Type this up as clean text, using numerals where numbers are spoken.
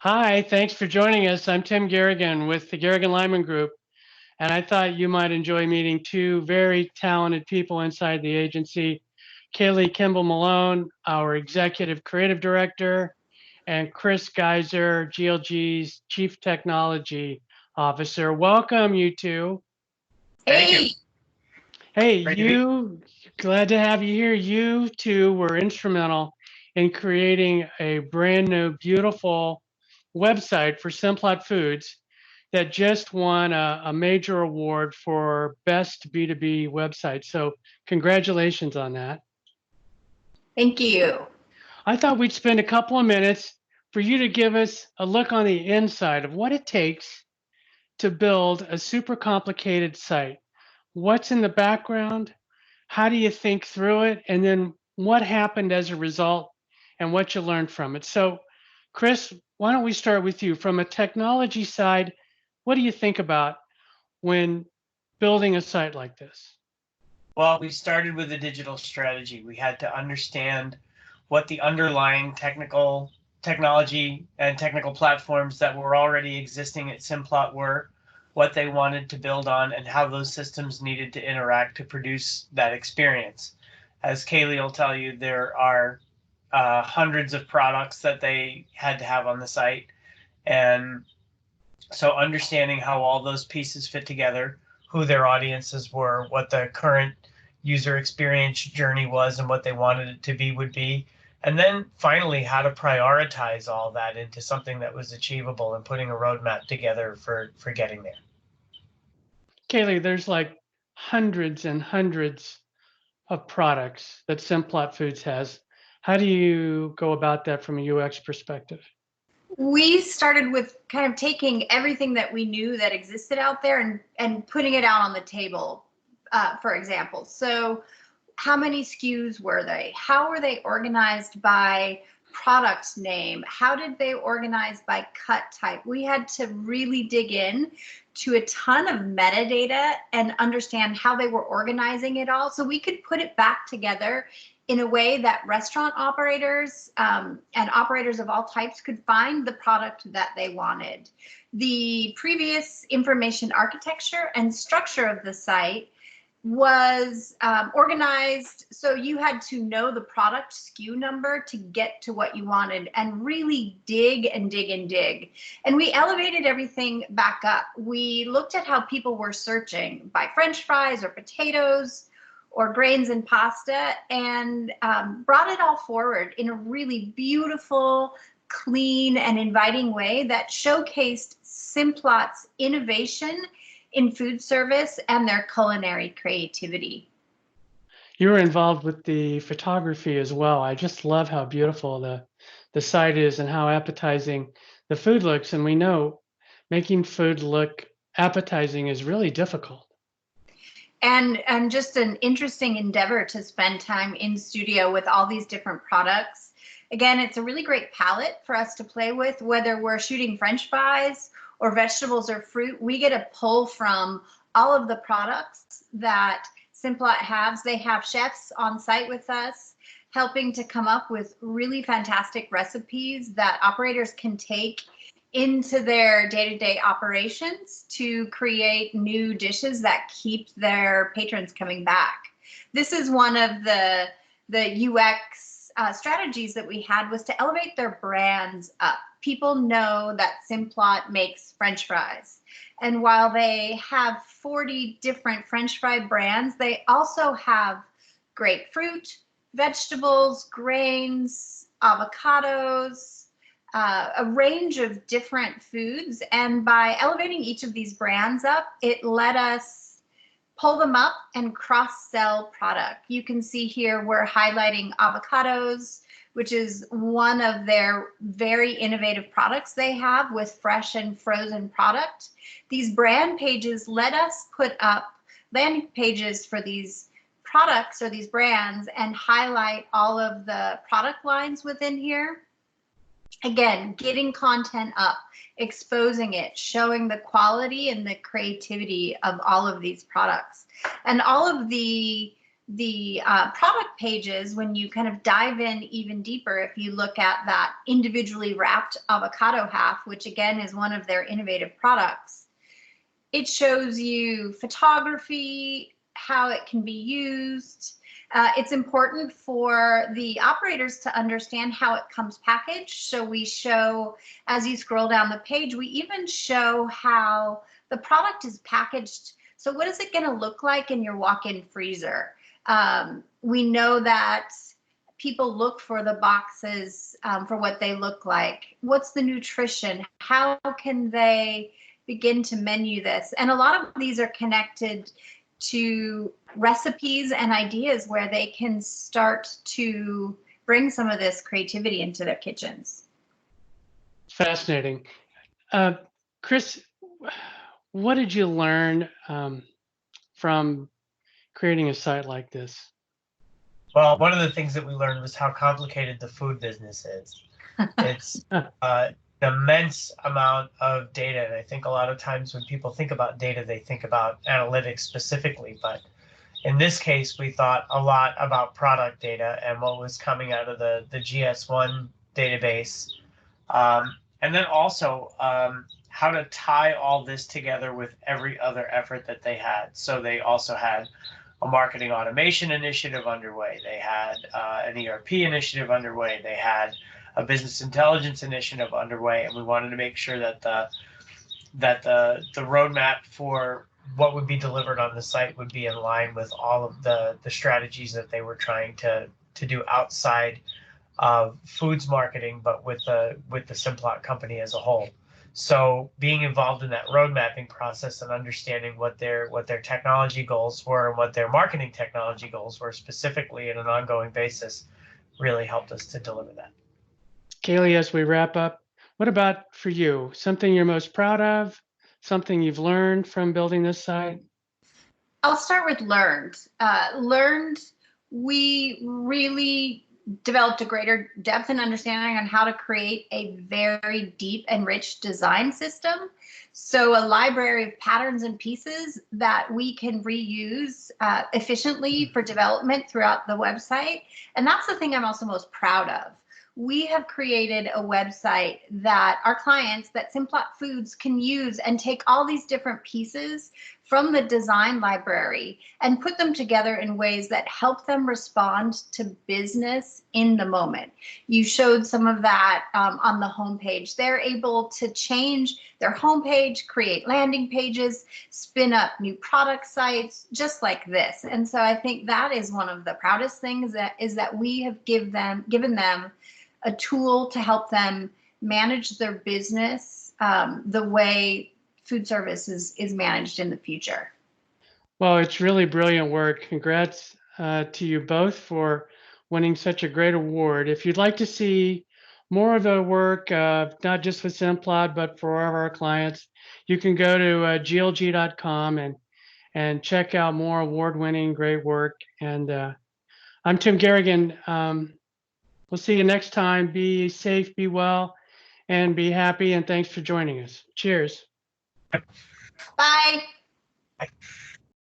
Hi, thanks for joining us. I'm Tim Garrigan with the Garrigan Lyman Group, and I thought you might enjoy meeting two very talented people inside the agency, Kaylee Kimball Malone, our Executive Creative Director, and Chris Geiser, GLG's Chief Technology Officer. Welcome, you two. Thank you. Hey, Hey, Great to be. glad to have you here. You two were instrumental in creating a brand new, beautiful website for Simplot Foods that just won a major award for best B2B website. So congratulations on that. thank you. I thought we'd spend a couple of minutes for you to give us a look on the inside of what it takes to build a super complicated site. What's in the background? How do you think through it? And then what happened as a result and what you learned from it? So, Chris, why don't we start with you? From a technology side, what do you think about when building a site like this? Well, we started with a digital strategy. We had to understand what the underlying technology and technical platforms that were already existing at Simplot were, what they wanted to build on, and how those systems needed to interact to produce that experience. As Kaylee will tell you, there are hundreds of products that they had to have on the site. And so understanding how all those pieces fit together, who their audiences were, what the current user experience journey was and what they wanted it to be would be. And then finally, how to prioritize all that into something that was achievable and putting a roadmap together for getting there. Kaylee, there's like hundreds and hundreds of products that Simplot Foods has. How do you go about that from a UX perspective? We started with kind of taking everything that we knew that existed out there and putting it out on the table, for example. So how many SKUs were they? How were they organized by product name? How did they organize by cut type? We had to really dig in to a ton of metadata and understand how they were organizing it all so we could put it back together in a way that restaurant operators and operators of all types could find the product that they wanted. The previous information architecture and structure of the site was organized so you had to know the product SKU number to get to what you wanted and really dig and dig and dig. And we elevated everything back up. We looked at how people were searching by French fries or potatoes or grains and pasta and brought it all forward in a really beautiful, clean, and inviting way that showcased Simplot's innovation in food service and their culinary creativity. You were involved with the photography as well. I just love how beautiful the site is and how appetizing the food looks. And we know making food look appetizing is really difficult. And just an interesting endeavor to spend time in studio with all these different products. Again, it's a really great palette for us to play with, whether we're shooting French fries or vegetables or fruit. We get a pull from all of the products that Simplot has. They have chefs on site with us helping to come up with really fantastic recipes that operators can take into their day-to-day operations to create new dishes that keep their patrons coming back. This is one of the UX strategies that we had, was to elevate their brands up. People know that Simplot makes French fries. And while they have 40 different French fry brands, they also have grapefruit, vegetables, grains, avocados, a range of different foods. And by elevating each of these brands up, it let us pull them up and cross-sell product. You can see here we're highlighting avocados, which is one of their very innovative products they have with fresh and frozen product. These brand pages let us put up landing pages for these products or these brands and highlight all of the product lines within here. Again, getting content up, exposing it, showing the quality and the creativity of all of these products. And all of the the product pages, when you kind of dive in even deeper, if you look at that individually wrapped avocado half, which again is one of their innovative products, it shows you photography, how it can be used. It's important for the operators to understand how it comes packaged. So we show, as you scroll down the page, we even show how the product is packaged. So what is it going to look like in your walk-in freezer? We know that people look for the boxes for what they look like. What's the nutrition? How can they begin to menu this? And a lot of these are connected to recipes and ideas where they can start to bring some of this creativity into their kitchens. Fascinating. Chris, what did you learn from creating a site like this? Well, one of the things that we learned was how complicated the food business is. It's an immense amount of data. And I think a lot of times when people think about data, they think about analytics specifically. But in this case, we thought a lot about product data and what was coming out of the GS1 database. And then also how to tie all this together with every other effort that they had. So they also had a marketing automation initiative underway. They had an ERP initiative underway. They had a business intelligence initiative underway, and we wanted to make sure that the roadmap for what would be delivered on the site would be in line with all of the strategies that they were trying to do outside of foods marketing, but with the Simplot company as a whole. So being involved in that road mapping process and understanding what their technology goals were and what their marketing technology goals were specifically in an ongoing basis really helped us to deliver that. Kaylee, as we wrap up, what about for you? Something you're most proud of? Something you've learned from building this site? I'll start with learned. We really developed a greater depth and understanding on how to create a very deep and rich design system. So a library of patterns and pieces that we can reuse efficiently for development throughout the website. And that's the thing I'm also most proud of. We have created a website that our clients, that Simplot Foods, can use and take all these different pieces from the design library and put them together in ways that help them respond to business in the moment. You showed some of that on the homepage. They're able to change their homepage, create landing pages, spin up new product sites, just like this. And so I think that is one of the proudest things that we have given them a tool to help them manage their business the way food service is managed in the future. Well, it's really brilliant work. Congrats to you both for winning such a great award. If you'd like to see more of the work, not just with Simplot, but for all of our clients, you can go to glg.com and check out more award-winning great work. And I'm Tim Garrigan. We'll see you next time. Be safe, be well, and be happy. And thanks for joining us. Cheers. Bye. Bye.